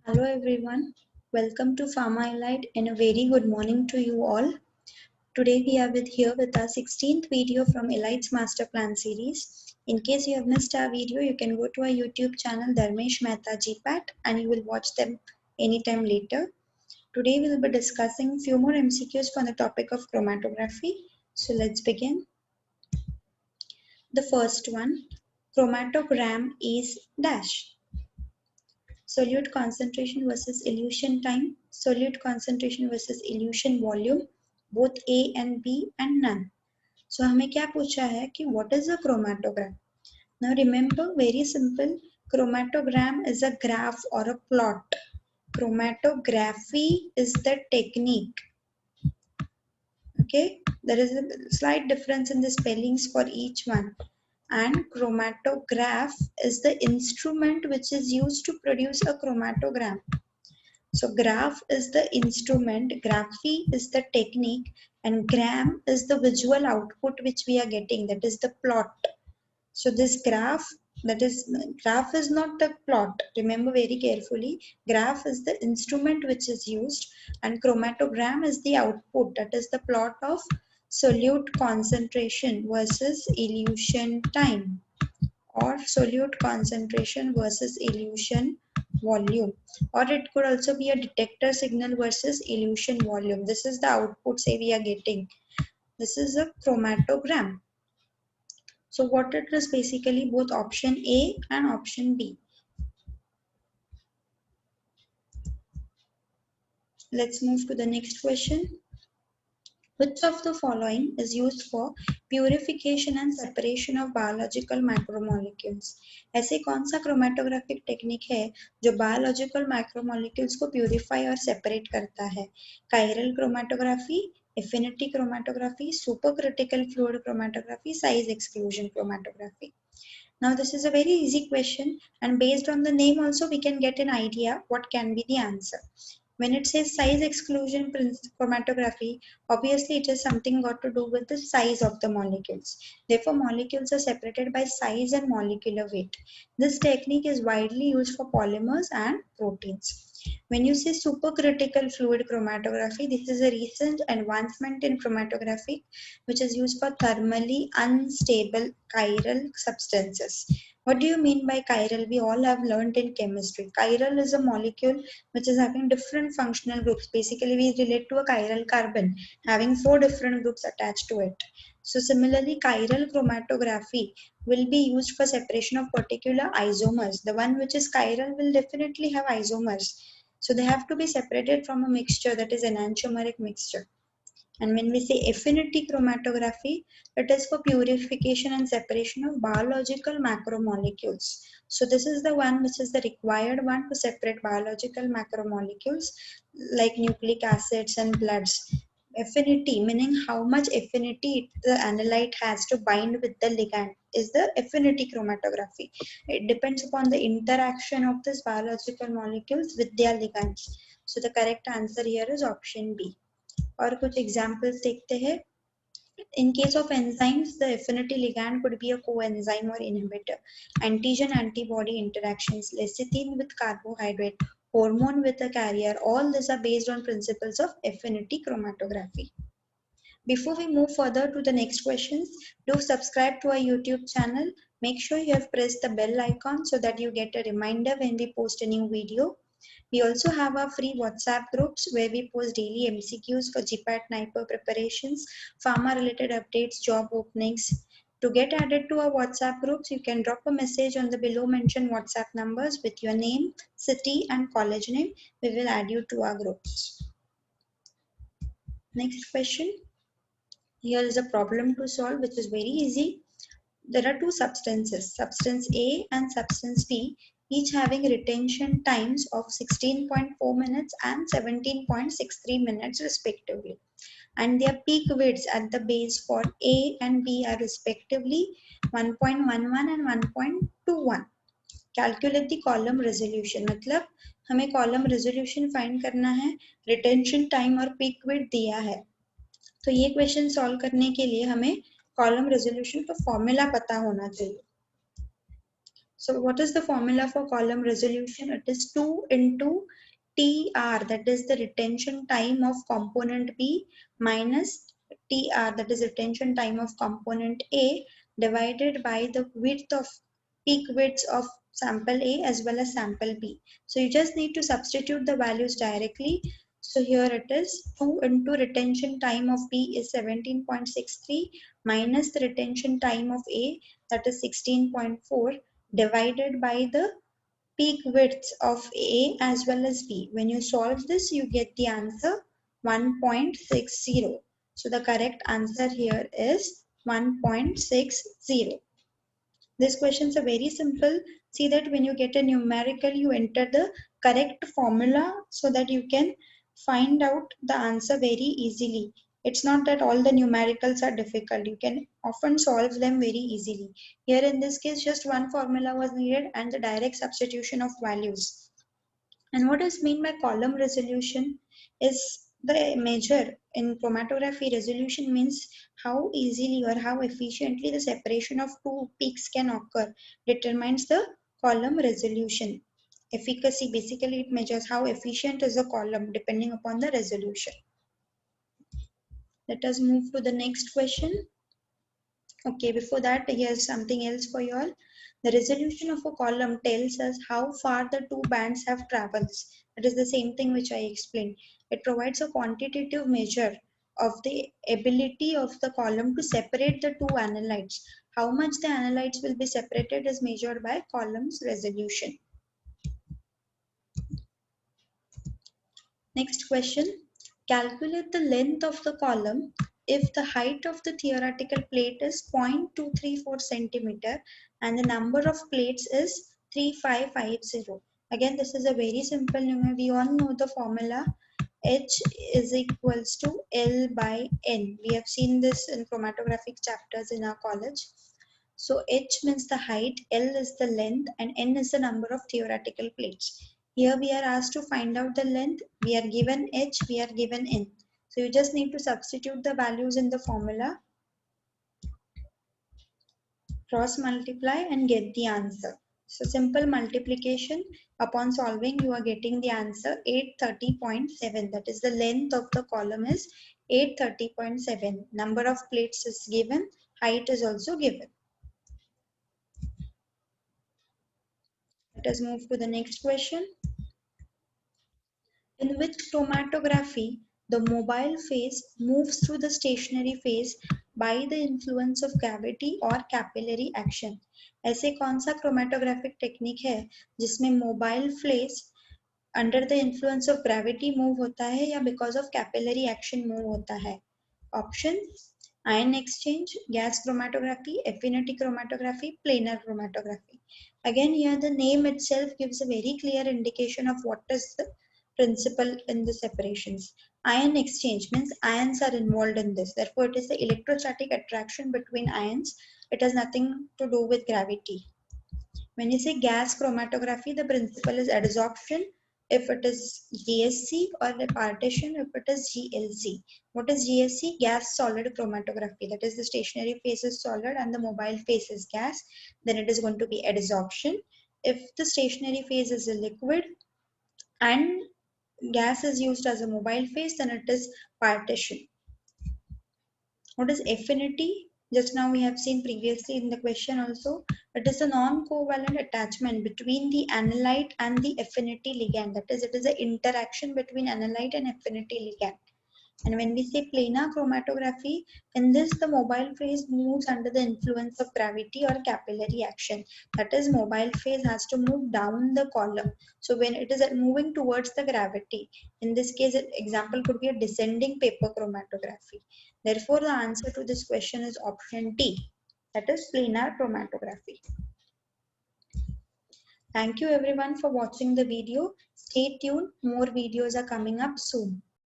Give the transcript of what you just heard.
Hello everyone, welcome to Pharma Elite and a very good morning to you all. Today we are here with our 16th video from Elite's Master Plan series. In case you have missed our video, you can go to our YouTube channel Dharmesh Mehta GPAT and you will watch them anytime later. Today we will be discussing few more MCQs for the topic of chromatography. So let's begin. The first one, chromatogram is dash. Solute concentration versus elution time, solute concentration versus elution volume, both A and B and none. So हमें क्या पूछा है कि what is a chromatogram? Now remember, very simple, chromatogram is a graph or a plot. Chromatography is the technique. Okay, there is a slight difference in the spellings for each one. And chromatograph is the instrument which is used to produce a chromatogram. So graph is the instrument, graphy is the technique, and gram is the visual output which we are getting, that is the plot. So this graph, graph is not the plot. Remember very carefully, graph is the instrument which is used and chromatogram is the output, that is the plot of solute concentration versus elution time, or solute concentration versus elution volume, or it could also be a detector signal versus elution volume. This is the output say we are getting. This is a chromatogram. So what it is basically both option A and option B. Let's move to the next question. Which of the following is used for purification and separation of biological macromolecules? ऐसे कौन सा chromatographic technique है जो biological macromolecules को purify और separate करता है? Chiral chromatography, affinity chromatography, supercritical fluid chromatography, size exclusion chromatography. Now this is a very easy question, and based on the name also we can get an idea what can be the answer. When it says size exclusion chromatography, obviously it has something got to do with the size of the molecules. Therefore, molecules are separated by size and molecular weight. This technique is widely used for polymers and proteins. When you say supercritical fluid chromatography, this is a recent advancement in chromatography which is used for thermally unstable chiral substances. What do you mean by chiral? We all have learned in chemistry. Chiral is a molecule which is having different functional groups. Basically, we relate to a chiral carbon having 4 different groups attached to it. So similarly, chiral chromatography will be used for separation of particular isomers. The one which is chiral will definitely have isomers. So they have to be separated from a mixture, that is enantiomeric mixture. And when we say affinity chromatography, it is for purification and separation of biological macromolecules. So this is the one which is the required one to separate biological macromolecules like nucleic acids and bloods. Affinity, meaning how much affinity the analyte has to bind with the ligand, is the affinity chromatography. It depends upon the interaction of these biological molecules with their ligands. So the correct answer here is option B. और कुछ examples देखते हैं. In case of enzymes, the affinity ligand could be a coenzyme or inhibitor. Antigen-antibody interactions, lecithin with carbohydrate, hormone with a carrier, all these are based on principles of affinity chromatography. Before we move further to the next questions, do subscribe to our YouTube channel. Make sure you have pressed the bell icon so that you get a reminder when we post a new video. We also have our free WhatsApp groups where we post daily MCQs for GPAT NIPER preparations, pharma related updates, job openings. To get added to our WhatsApp groups, you can drop a message on the below mentioned WhatsApp numbers with your name, city and college name. We will add you to our groups. Next question. Here is a problem to solve which is very easy. There are two substances, substance A and substance B, each having retention times of 16.4 minutes and 17.63 minutes respectively. And their peak widths at the base for A and B are respectively 1.11 and 1.21. Calculate the column resolution. मतलब हमें column resolution find करना है, retention time और peak width दिया है. तो ये question solve करने के लिए हमें कॉलम रेजोल्यूशन का फॉर्मूला पता होना चाहिए. So what is the formula for column resolution? It is 2 into TR, that is the retention time of component B, minus TR, that is retention time of component A, divided by the width of peak widths of sample A as well as sample B. So you just need to substitute the values directly. So here it is 2 into retention time of B is 17.63 minus the retention time of A, that is 16.4, divided by the peak widths of A as well as B. When you solve this, you get the answer 1.60. So the correct answer here is 1.60. These questions are very simple. See that when you get a numerical, you enter the correct formula so that you can find out the answer very easily. It's not that all the numericals are difficult. You can often solve them very easily. Here in this case, just one formula was needed and the direct substitution of values. And what is meant by column resolution is the measure in chromatography. Resolution means how easily or how efficiently the separation of two peaks can occur, determines the column resolution. Efficacy, basically it measures how efficient is a column depending upon the resolution. Let us move to the next question. Okay, before that, here's something else for you all. The resolution of a column tells us how far the two bands have traveled. It is the same thing which I explained. It provides a quantitative measure of the ability of the column to separate the two analytes. How much the analytes will be separated is measured by column's resolution. Next question. Calculate the length of the column if the height of the theoretical plate is 0.234 centimeter and the number of plates is 3550. Again, this is a very simple number. We all know the formula. H is equals to L by N. We have seen this in chromatographic chapters in our college. So H means the height, L is the length, and N is the number of theoretical plates. Here we are asked to find out the length. We are given H, we are given N. So you just need to substitute the values in the formula, cross multiply and get the answer. So simple multiplication, upon solving you are getting the answer 830.7. That is the length of the column is 830.7. Number of plates is given, height is also given. Let us move to the next question. In which chromatography the mobile phase moves through the stationary phase by the influence of gravity or capillary action. ऐसे कौन सा chromatographic technique है जिसमें mobile phase under the influence of gravity move होता है या because of capillary action move होता है? Option: ion exchange, gas chromatography, affinity chromatography, planar chromatography. Again, here the name itself gives a very clear indication of what is the principle in the separations. Ion exchange means ions are involved in this. Therefore, it is the electrostatic attraction between ions. It has nothing to do with gravity. When you say gas chromatography, the principle is adsorption if it is GSC, or the partition if it is GLC. What is GSC? Gas solid chromatography. That is, the stationary phase is solid and the mobile phase is gas. Then it is going to be adsorption. If the stationary phase is a liquid and gas is used as a mobile phase, then it is partition. What is affinity? Just now we have seen previously in the question also. It is a non-covalent attachment between the analyte and the affinity ligand. That is, it is an interaction between analyte and affinity ligand. And when we say planar chromatography, in this the mobile phase moves under the influence of gravity or capillary action. That is, mobile phase has to move down the column. So when it is moving towards the gravity, in this case, example could be a descending paper chromatography. Therefore, the answer to this question is option D. That is planar chromatography. Thank you everyone for watching the video. Stay tuned. More videos are coming up soon.